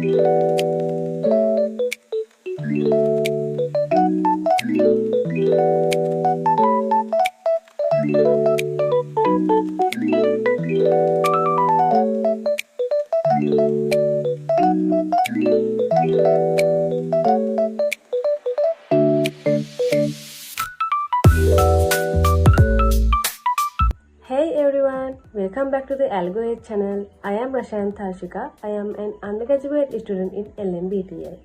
Hey everyone, welcome back to the Algo channel. I am Rashant Tharshika. I am an undergraduate student in LMBTL.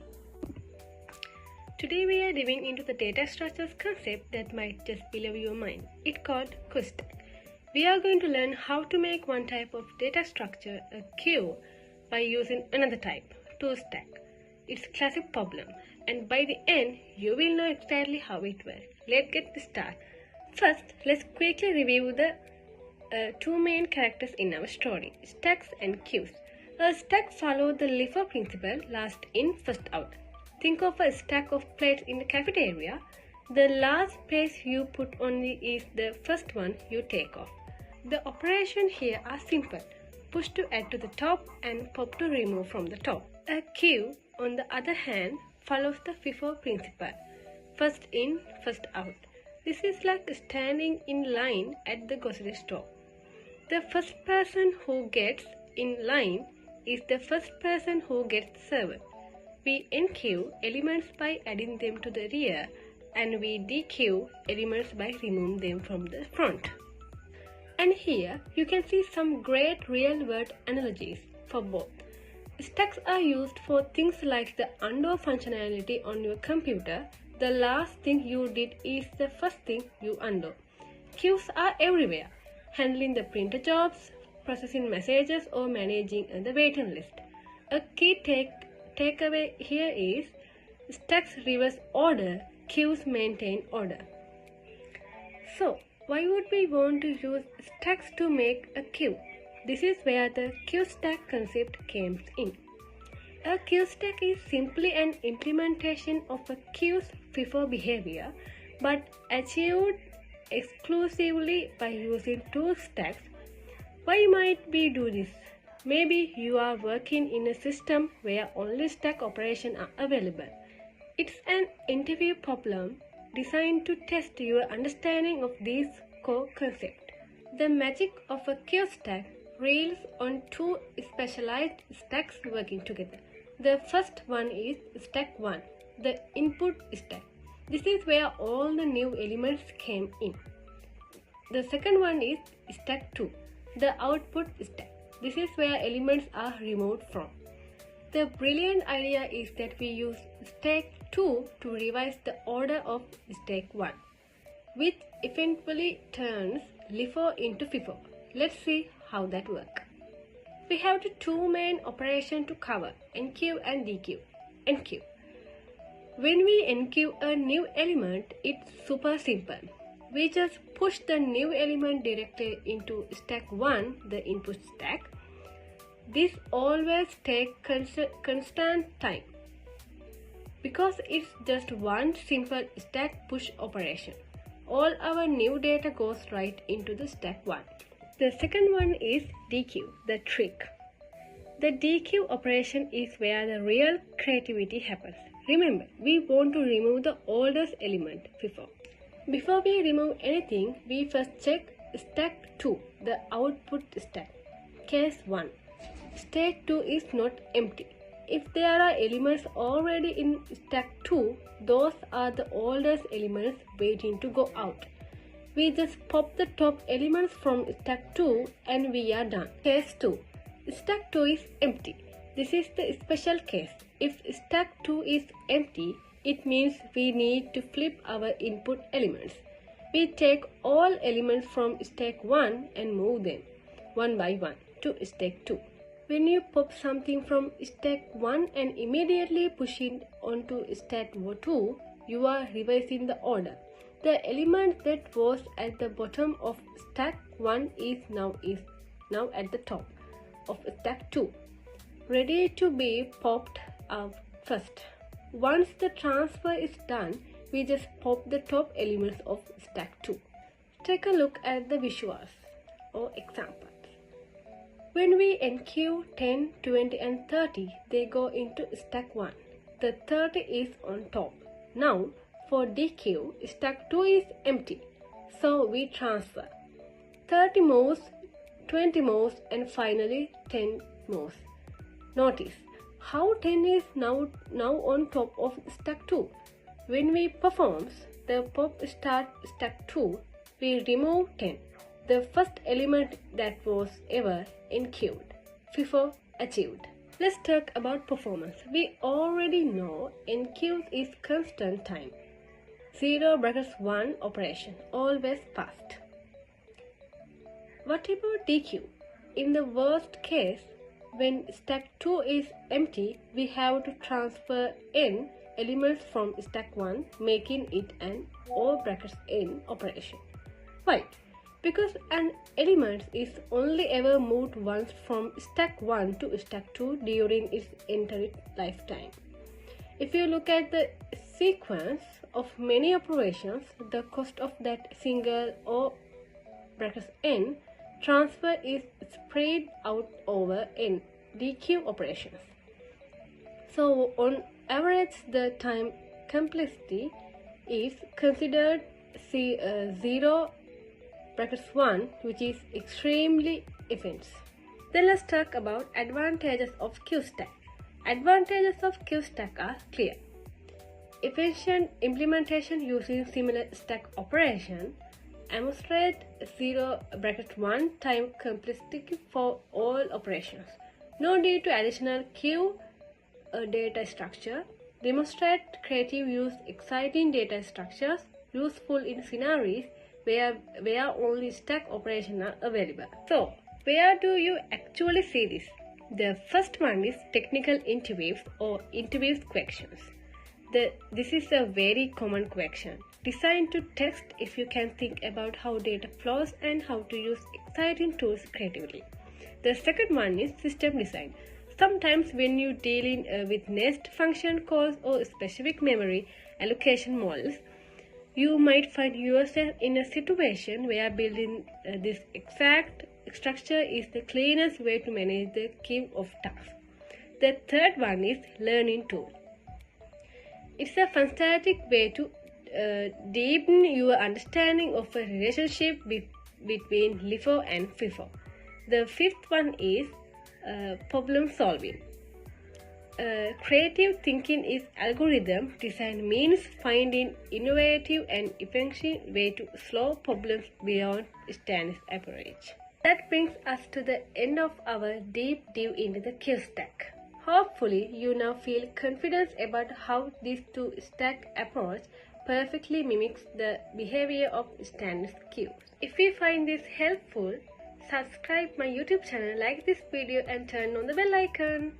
Today we are diving into the data structures concept that might just blow your mind. It's called QueueStack. We are going to learn how to make one type of data structure a queue by using another type, QueueStack. It's a classic problem, and by the end you will know exactly how it works. Let's get started. First, let's quickly review the two main characters in our story, stacks and queues. A stack follows the LIFO principle, last in, first out. Think of a stack of plates in the cafeteria. The last place you put on is the first one you take off. The operation here are simple. Push to add to the top and pop to remove from the top. A queue, on the other hand, follows the FIFO principle, first in, first out. This is like standing in line at the grocery store. The first person who gets in line is the first person who gets served. We enqueue elements by adding them to the rear, and we dequeue elements by removing them from the front. And here you can see some great real-world analogies for both. Stacks are used for things like the undo functionality on your computer. The last thing you did is the first thing you undo. Queues are everywhere, handling the printer jobs, processing messages, or managing the waiting list. A key takeaway here is stacks reverse order, queues maintain order. So, why would we want to use stacks to make a queue? This is where the QueueStack concept comes in. A QueueStack is simply an implementation of a queue's FIFO behavior, but achieved exclusively by using two stacks. Why might we do this? Maybe you are working in a system where only stack operations are available. It's an interview problem designed to test your understanding of these core concepts. The magic of a QueueStack relies on two specialized stacks working together. The first one is stack 1, the input stack. This is where all the new elements came in. The second one is stack 2, the output stack. This is where elements are removed from. The brilliant idea is that we use stack 2 to revise the order of stack 1, which eventually turns LIFO into FIFO. Let's see how that works. We have the two main operations to cover, enqueue and dequeue. Enqueue. When we enqueue a new element, it's super simple. We just push the new element directly into stack 1, the input stack. This always takes constant time because it's just one simple stack push operation. All our new data goes right into the stack 1. The second one is dequeue, the trick. The dequeue operation is where the real creativity happens. Remember, we want to remove the oldest element, FIFO. Before we remove anything, we first check stack 2, the output stack. Case 1. Stack 2 is not empty. If there are elements already in stack 2, those are the oldest elements waiting to go out. We just pop the top elements from stack 2 and we are done. Case 2. Stack 2 is empty. This is the special case. If stack 2 is empty, it means we need to flip our input elements. We take all elements from stack 1 and move them, one by one, to stack 2. When you pop something from stack 1 and immediately push it onto stack 2, you are reversing the order. The element that was at the bottom of stack 1 is now at the top of stack 2, ready to be popped up first. Once the transfer is done, we just pop the top elements of stack 2. Take a look at the visuals or examples. When we enqueue 10, 20 and 30, they go into stack 1. The 30 is on top. Now, for dequeue, stack 2 is empty. So we transfer 30 moves, 20 moves and finally 10 moves. Notice how 10 is now on top of stack 2. When we perform the pop start stack 2, we remove 10, the first element that was ever enqueued. FIFO achieved. Let's talk about performance. We already know enqueue is constant time. 0 brackets 1 operation, always fast. What about dequeue? In the worst case, when stack 2 is empty, we have to transfer n elements from stack 1, making it an O brackets n operation. Why? Because an element is only ever moved once from stack 1 to stack 2 during its entire lifetime. If you look at the sequence of many operations, the cost of that single O brackets n transfer is spread out over n dequeue operations. So on average, the time complexity is considered 0 brackets 1, which is extremely efficient. Then let's talk about advantages of QueueStack. Advantages of QueueStack are clear. Efficient implementation using similar stack operation. Demonstrate 0 brackets 1 time complexity for all operations. No need to additional queue data structure. Demonstrate creative use exciting data structures useful in scenarios where only stack operations are available. So, where do you actually see this? The first one is technical interviews or interviews questions. This is a very common question, designed to test if you can think about how data flows and how to use exciting tools creatively. The second one is system design. Sometimes when you deal with nest function calls or specific memory allocation models, you might find yourself in a situation where building this exact structure is the cleanest way to manage the queue of tasks. The third one is learning tool. It's a fantastic way to deepen your understanding of a relationship between LIFO and FIFO. The fifth one is problem solving. Creative thinking is algorithm design means finding innovative and effective way to solve problems beyond standard approach. That brings us to the end of our deep dive into the QueueStack. Hopefully, you now feel confident about how this two-stack approach perfectly mimics the behavior of standard queues. If you find this helpful, subscribe my YouTube channel, like this video and turn on the bell icon.